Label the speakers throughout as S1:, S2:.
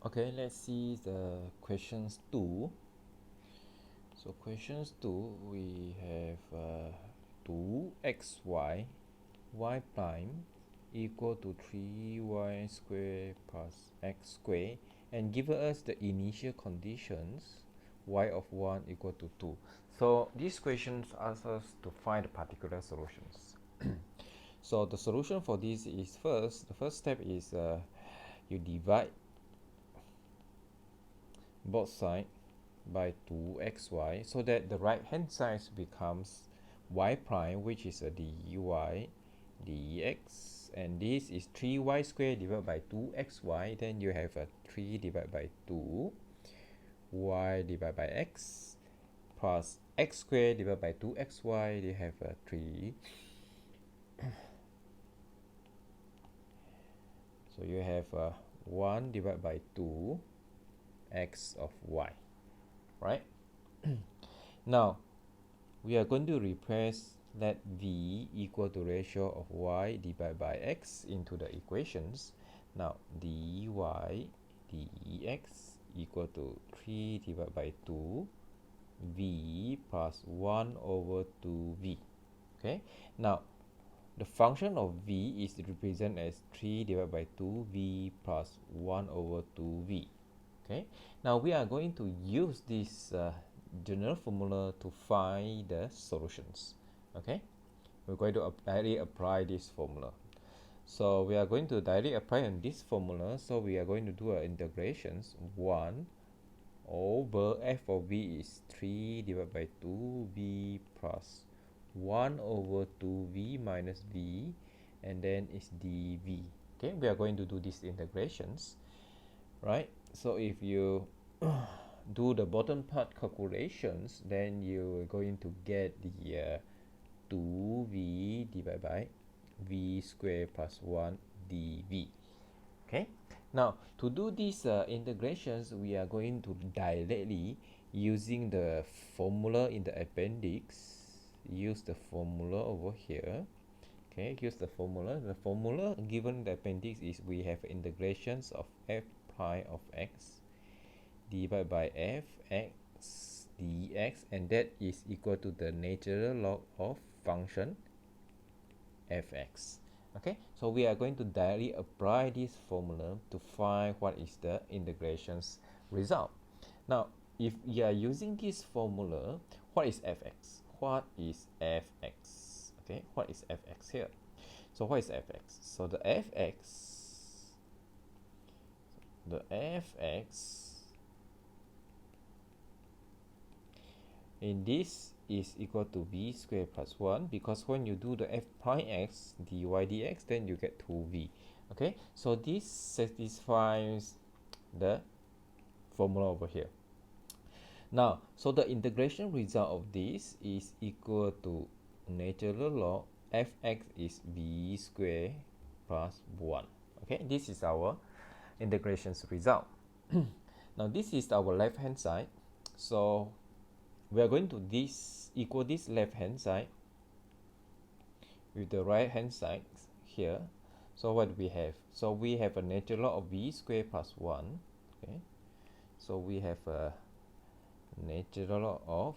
S1: Okay, let's see the questions 2. So questions 2, we have 2xy y prime equal to 3y squared plus x squared, and given us the initial conditions y of 1 equal to 2. So these questions ask us to find the particular solutions. So the solution for this is the first step is you divide both sides by 2xy, so that the right hand side becomes y prime, which is a dy dx, and this is 3y squared divided by 2xy. Then you have a 3 divided by 2 y divided by x plus x squared divided by 2xy. They have a 3. So you have a 1 divided by 2 x of y, right? Now we are going to replace let v equal to ratio of y divided by x into the equations. Now dy dx equal to 3 divided by 2 v plus 1 over 2v. Okay, now the function of v is represented as 3 divided by 2v plus 1 over 2v. Okay, now we are going to use this general formula to find the solutions. Okay, we're going to directly apply this formula. So we are going to directly apply on this formula. So we are going to do integrations. 1 over f of v is 3 divided by 2v plus 1 over 2v minus v, and then is dv. Okay, we are going to do these integrations, right? So if you do the bottom part calculations, then you're going to get the 2v divided by v squared plus 1 dv. Okay, now to do these integrations, we are going to directly using the formula in the appendix. Use the formula over here. Okay, use the formula. The formula given the appendix is we have integrations of f prime of x divided by fx dx, and that is equal to the natural log of function fx. Okay, so we are going to directly apply this formula to find what is the integrations result. Now if we are using this formula, what is fx? What is fx? Okay, what is fx here? So what is fx? So the fx in this is equal to v squared plus 1, because when you do the f prime x dy dx, then you get 2v. Okay, so this satisfies the formula over here. Now, so the integration result of this is equal to natural log fx is v squared plus 1. Okay, this is our integrations result. Now this is our left hand side, so we are going to equal this left hand side with the right hand side here. So what do we have? So we have a natural log of v squared plus 1. Okay, so we have a natural log of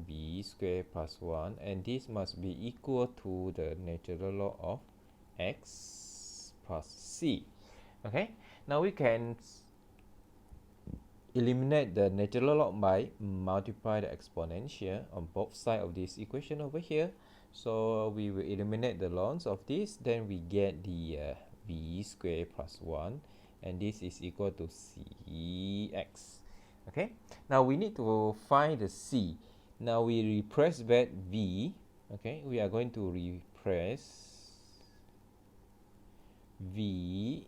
S1: b squared plus 1, and this must be equal to the natural log of x plus c. Okay, now we can eliminate the natural log by multiply the exponential on both sides of this equation over here. So we will eliminate the logs of this, then we get the v squared plus 1, and this is equal to cx. Okay, now we need to find the c. Now we replace back v. Okay, we are going to replace v,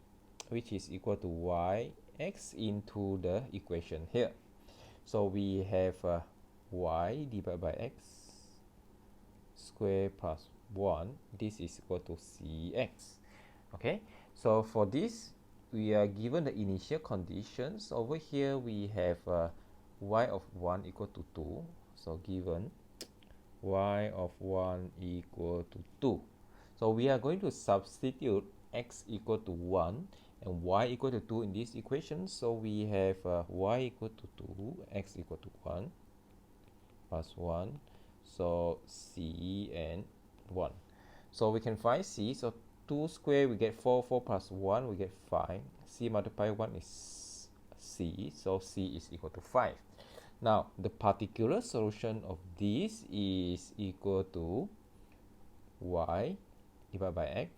S1: which is equal to y x into the equation here. So we have y divided by x squared plus 1. This is equal to cx. Okay, so for this we are given the initial conditions. Over here we have y of 1 equal to 2. So given y of 1 equal to 2. So we are going to substitute x equal to 1 and y equal to 2 in this equation. So we have y equal to 2, x equal to 1, plus 1. So c and 1. So we can find c. So 2 square we get 4, 4 plus 1 we get 5. C multiply 1 is c, so c is equal to 5. Now the particular solution of this is equal to y divided by x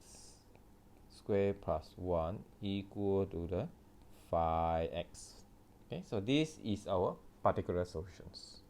S1: square plus 1 equal to the 5x. Okay, so this is our particular solutions.